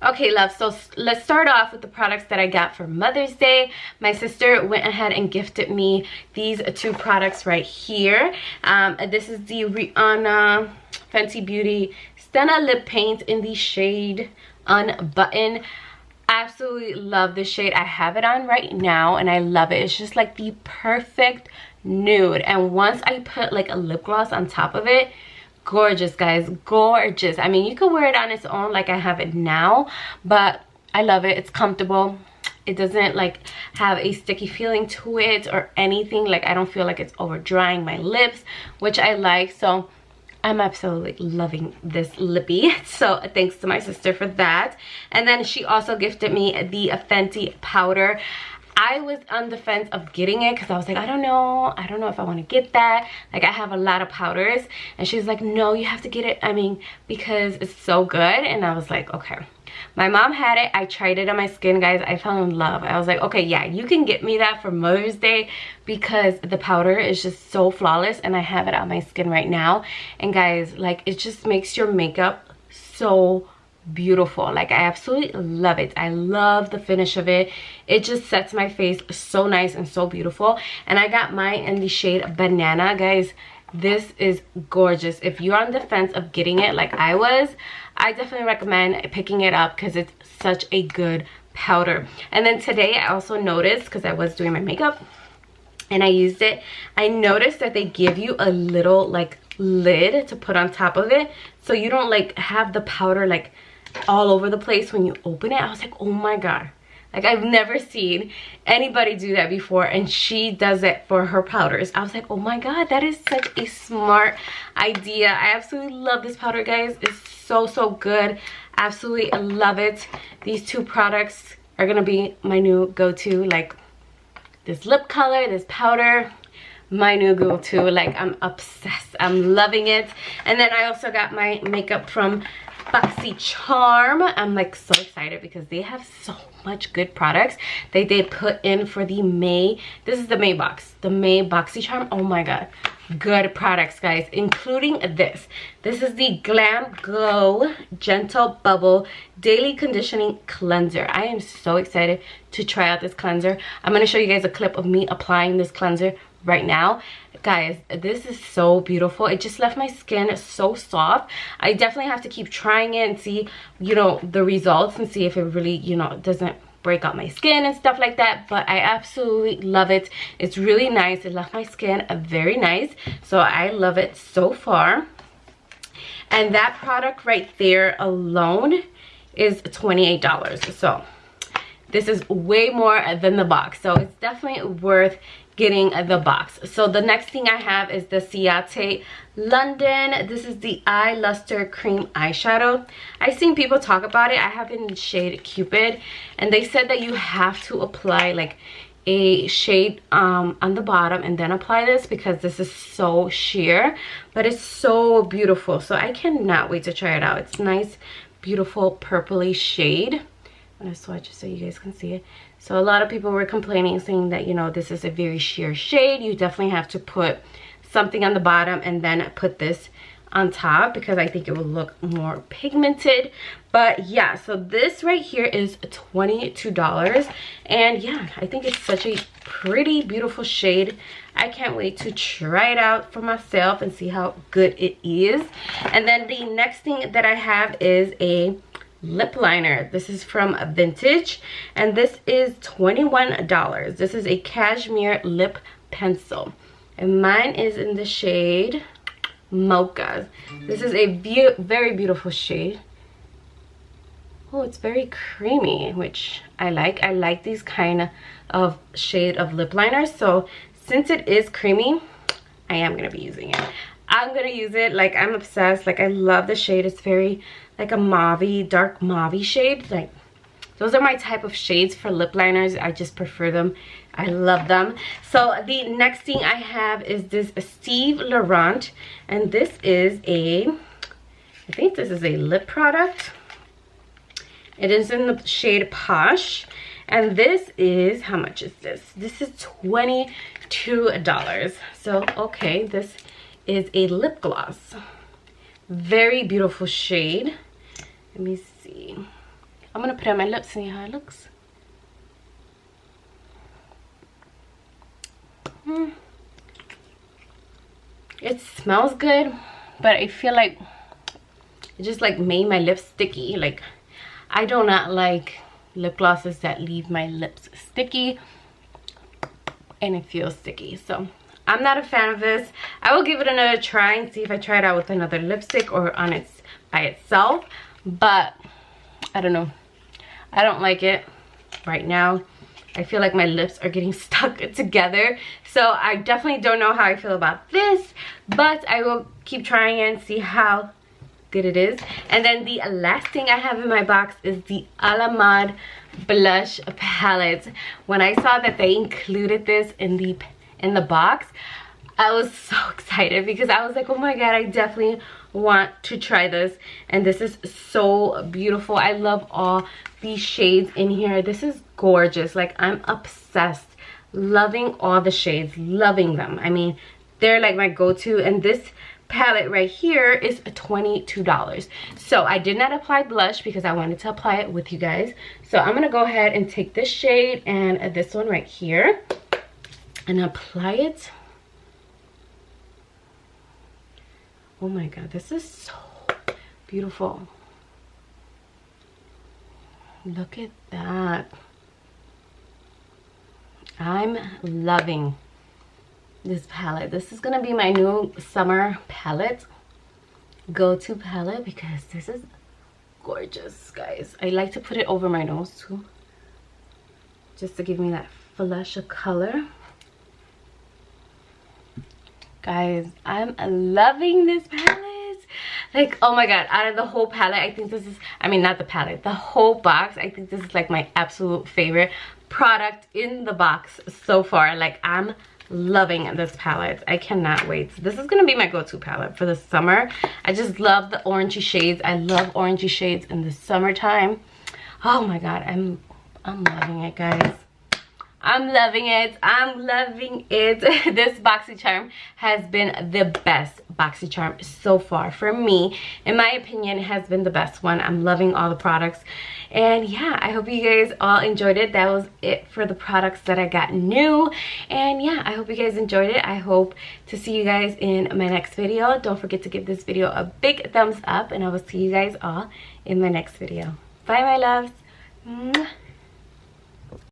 Okay, love, so let's start off with the products that I got for Mother's Day. My sister went ahead and gifted me these two products right here. This is the Rihanna Fenty Beauty Stunna Lip Paint in the shade Unbutton. Absolutely love this shade. I have it on right now and I love it. It's just like the perfect nude, and once I put like a lip gloss on top of it, gorgeous, guys, gorgeous. I mean, you can wear it on its own like I have it now, but I love it. It's comfortable. It doesn't like have a sticky feeling to it or anything. Like, I don't feel like it's over drying my lips, which I like. So I'm absolutely loving this lippy. So thanks to my sister for that. And then she also gifted me the Fenty powder. I was on the fence of getting it because I was like, I don't know if I want to get that. Like, I have a lot of powders, and she's like, no, you have to get it, I mean, because it's so good. And I was like, okay. My mom had it. I tried it on my skin, guys. I fell in love. I was like, okay, yeah, you can get me that for Mother's Day because the powder is just so flawless, and I have it on my skin right now. And guys, like, it just makes your makeup so beautiful. Like, I absolutely love it. I love the finish of it. It just sets my face so nice and so beautiful. And I got mine in the shade Banana. Guys, this is gorgeous. If you're on the fence of getting it like I was, I definitely recommend picking it up because it's such a good powder. And then today I also noticed, because I was doing my makeup and I used it, I noticed that they give you a little like lid to put on top of it, so you don't like have the powder like all over the place when you open it. I was like, oh my god, like, I've never seen anybody do that before, and she does it for her powders. I was like, oh my god, that is such a smart idea. I absolutely love this powder, guys. It's so good. Absolutely love it. These two products are gonna be my new go-to. Like, this lip color, this powder, my new go-to. Like, I'm obsessed. I'm loving it. And then I also got my makeup from BoxyCharm. I'm like so excited because they have so much good products they did put in for the May. This is the May box, the May BoxyCharm. Oh my god, good products, guys, including this. This is the Glam Glow Gentle Bubble Daily Conditioning Cleanser. I am so excited to try out this cleanser. I'm going to show you guys a clip of me applying this cleanser right now. Guys, this is so beautiful. It just left my skin so soft. I definitely have to keep trying it and see, you know, the results, and see if it really, you know, doesn't break out my skin and stuff like that. But I absolutely love it. It's really nice. It left my skin very nice, so I love it so far. And that product right there alone is $28. So this is way more than the box, so it's definitely worth getting the box. So the next thing I have is the Ciate London. This is the Eye Luster Cream Eyeshadow. I've seen people talk about it. I have it in the shade Cupid, and they said that you have to apply like a shade on the bottom and then apply this, because this is so sheer, but it's so beautiful. So I cannot wait to try it out. It's nice, beautiful purpley shade. I'm gonna swatch it so you guys can see it. So a lot of people were complaining, saying that, you know, this is a very sheer shade. You definitely have to put something on the bottom and then put this on top, because I think it will look more pigmented. But yeah, so this right here is $22, and yeah, I think it's such a pretty beautiful shade. I can't wait to try it out for myself and see how good it is. And then the next thing that I have is a lip liner. This is from Vintage, and this is $21. This is a cashmere lip pencil, and mine is in the shade Mocha. This is a very beautiful shade. Oh, it's very creamy, which I like. I like these kind of shade of lip liners. So since it is creamy, I am gonna be using it. I'm gonna use it. Like, I'm obsessed. Like, I love the shade. It's very like a mauvey, dark mauvey shade. Like, those are my type of shades for lip liners. I just prefer them. I love them. So the next thing I have is this Steve Laurent, and this is a, I think this is a lip product. It is in the shade Posh, and this is, how much is this? This is $22. So okay, this is a lip gloss. Very beautiful shade. Let me see. I'm gonna put it on my lips and see how it looks. It smells good, but I feel like it just like made my lips sticky. Like, I do not like lip glosses that leave my lips sticky and it feels sticky. So I'm not a fan of this. I will give it another try and see if I try it out with another lipstick or on its by itself, but I don't know. I don't like it right now. I feel like my lips are getting stuck together, so I definitely don't know how I feel about this, but I will keep trying it and see how good it is. And then the last thing I have in my box is the A La Mode blush palette. When I saw that they included this in the box, I was so excited because I was like, oh my god, I definitely want to try this. And this is so beautiful. I love all these shades in here. This is gorgeous. Like, I'm obsessed, loving all the shades, loving them. I mean, they're like my go-to. And this palette right here is $22. So I did not apply blush because I wanted to apply it with you guys. So I'm gonna go ahead and take this shade and this one right here and apply it. Oh my god, this is so beautiful. Look at that. I'm loving this palette. This is gonna be my new summer palette, go-to palette, because this is gorgeous, guys. I like to put it over my nose too, just to give me that flush of color. Guys, I'm loving this palette. Like, oh my god, out of the whole palette, I think this is, I mean, not the palette, the whole box, I think this is like my absolute favorite product in the box so far. Like, I'm loving this palette. I cannot wait. So this is gonna be my go-to palette for the summer. I just love the orangey shades. I love orangey shades in the summertime. Oh my god, I'm loving it, guys. I'm loving it. I'm loving it. This BoxyCharm has been the best BoxyCharm so far for me. In my opinion, it has been the best one. I'm loving all the products. And yeah, I hope you guys all enjoyed it. That was it for the products that I got new. And yeah, I hope you guys enjoyed it. I hope to see you guys in my next video. Don't forget to give this video a big thumbs up. And I will see you guys all in my next video. Bye, my loves. Mwah.